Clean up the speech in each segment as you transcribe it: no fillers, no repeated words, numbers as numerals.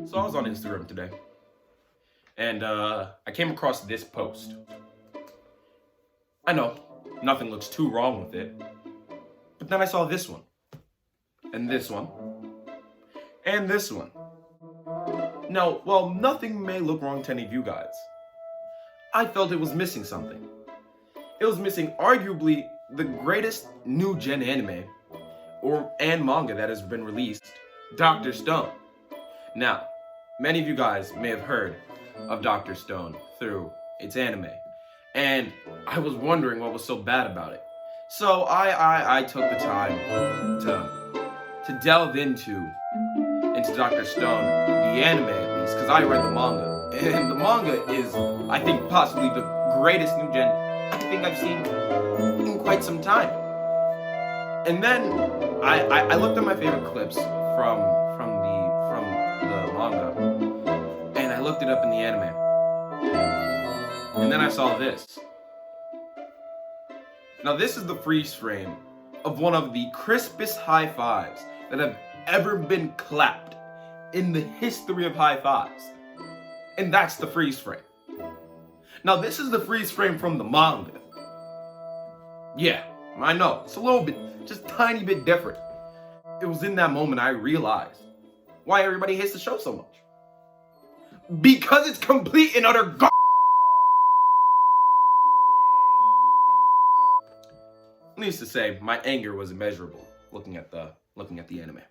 So I was on Instagram today, and I came across this post. I know, nothing looks too wrong with it, but then I saw this one, and this one, and this one. Now, while nothing may look wrong to any of you guys, I felt it was missing something. It was missing arguably the greatest new gen anime and manga that has been released, Dr. Stone. Now, many of you guys may have heard of Dr. Stone through its anime, and I was wondering what was so bad about it. So I took the time to delve into Dr. Stone, the anime at least, because I read the manga, and the manga is, I think, possibly the greatest new gen I think I've seen in quite some time. And then I looked at my favorite clips from the manga, and I looked it up in the anime, and then I saw this. Now this is the freeze frame of one of the crispest high fives that have ever been clapped in the history of high fives, and that's the freeze frame. Now this is the freeze frame from the manga. Yeah, I know, it's a little bit, just tiny bit different. It was in that moment I realized why everybody hates the show so much. Because it's complete and utter garbage. Needless to say, my anger was immeasurable looking at the anime.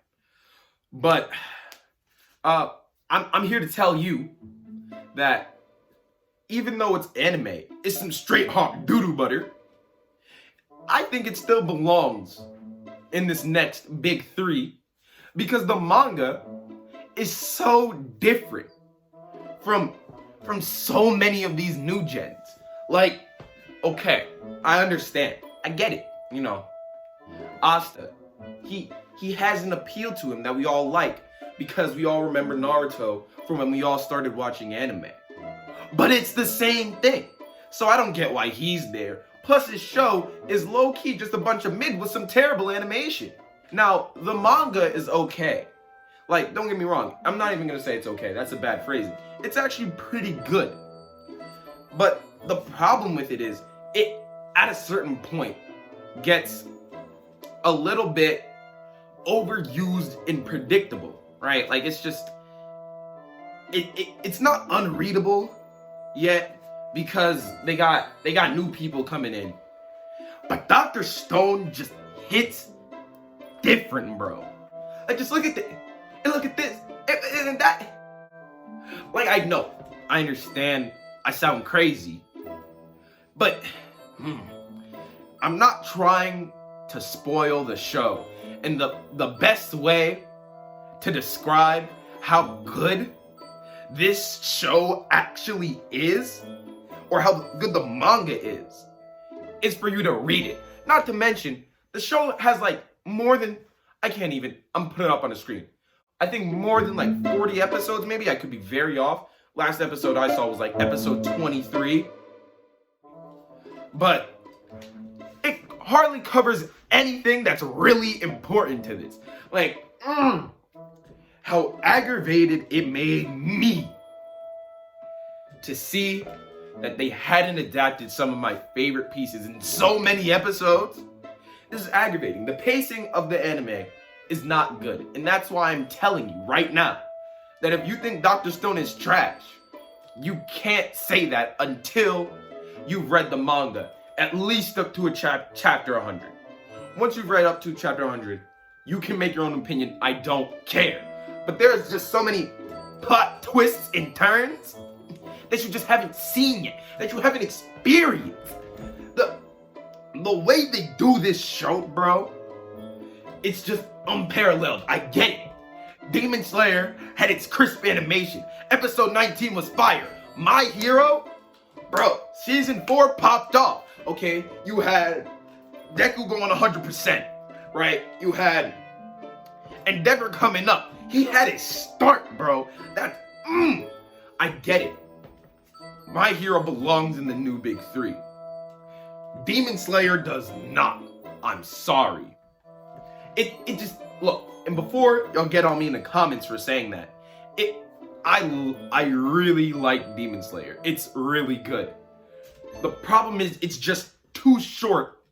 But I'm here to tell you that even though it's anime, it's some straight hot doo-doo butter, I think it still belongs in this next big three because the manga is so different from so many of these new gens. Like, okay, I understand. I get it. You know, Asta, he has an appeal to him that we all like because we all remember Naruto from when we all started watching anime. But it's the same thing. So I don't get why he's there. Plus his show is low-key just a bunch of mid with some terrible animation. Now, the manga is okay. Like, don't get me wrong, I'm not even gonna say it's okay, that's a bad phrasing. It's actually pretty good. But the problem with it is, it, at a certain point, gets a little bit overused and predictable, right? Like, it's just, it's not unreadable yet because they got new people coming in. But Dr. Stone just hits different, bro. Like, just look at this, and look at this, and that. Like, I know, I understand, I sound crazy, but I'm not trying to spoil the show. And the best way to describe how good this show actually is, or how good the manga is for you to read it. Not to mention, the show has like more than, I'm putting it up on the screen. I think more than like 40 episodes, maybe. I could be very off. Last episode I saw was like episode 23. But it hardly covers anything that's really important to this. Like, how aggravated it made me to see that they hadn't adapted some of my favorite pieces in so many episodes. This is aggravating. The pacing of the anime is not good. And that's why I'm telling you right now that if you think Dr. Stone is trash, you can't say that until you've read the manga, at least up to a chapter 100. Once you've read up to chapter 100, you can make your own opinion. I don't care. But there's just so many plot twists and turns that you just haven't seen yet, that you haven't experienced. The way they do this show, bro, it's just unparalleled. I get it. Demon Slayer had its crisp animation. Episode 19 was fire. My Hero, bro, season 4 popped off. Okay, you had Deku going 100%, right? You had Endeavor coming up. He had his start, bro. That's, I get it. My Hero belongs in the new big three. Demon Slayer does not. I'm sorry. It just, look, and before y'all get on me in the comments for saying that, I really like Demon Slayer. It's really good. The problem is it's just too short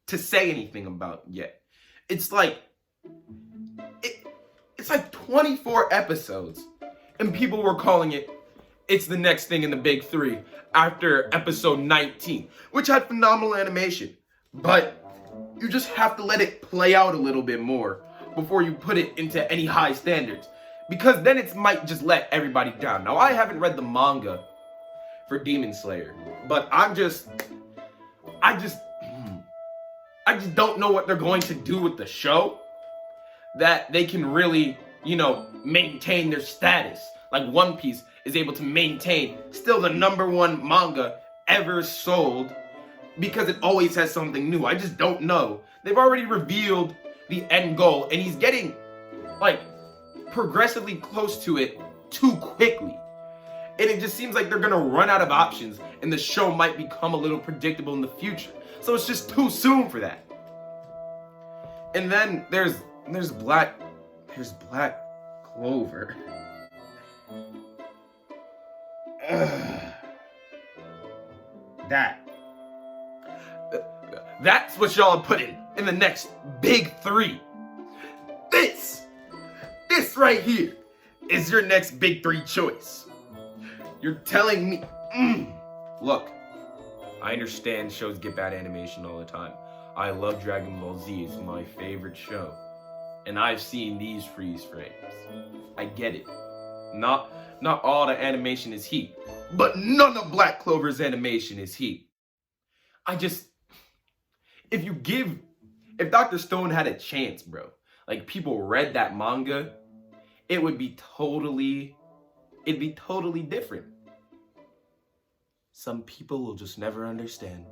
to say anything about yet. It's like it's like 24 episodes, and people were calling it's the next thing in the big three after episode 19, which had phenomenal animation. But you just have to let it play out a little bit more before you put it into any high standards, because then it might just let everybody down. Now, I haven't read the manga for Demon Slayer, but I just don't know what they're going to do with the show that they can really, maintain their status. Like One Piece is able to maintain still the #1 manga ever sold because it always has something new. I just don't know. They've already revealed the end goal, and he's getting progressively close to it too quickly. And it just seems like they're gonna run out of options, and the show might become a little predictable in the future. So it's just too soon for that. And then there's Black Clover. That's what y'all are putting in the next big three. This right here is your next big three choice. You're telling me, look, I understand shows get bad animation all the time. I love Dragon Ball Z, it's my favorite show. And I've seen these freeze frames. I get it. Not all the animation is heat, but none of Black Clover's animation is heat. If Dr. Stone had a chance, bro, like people read that manga, it'd be totally different. Some people will just never understand.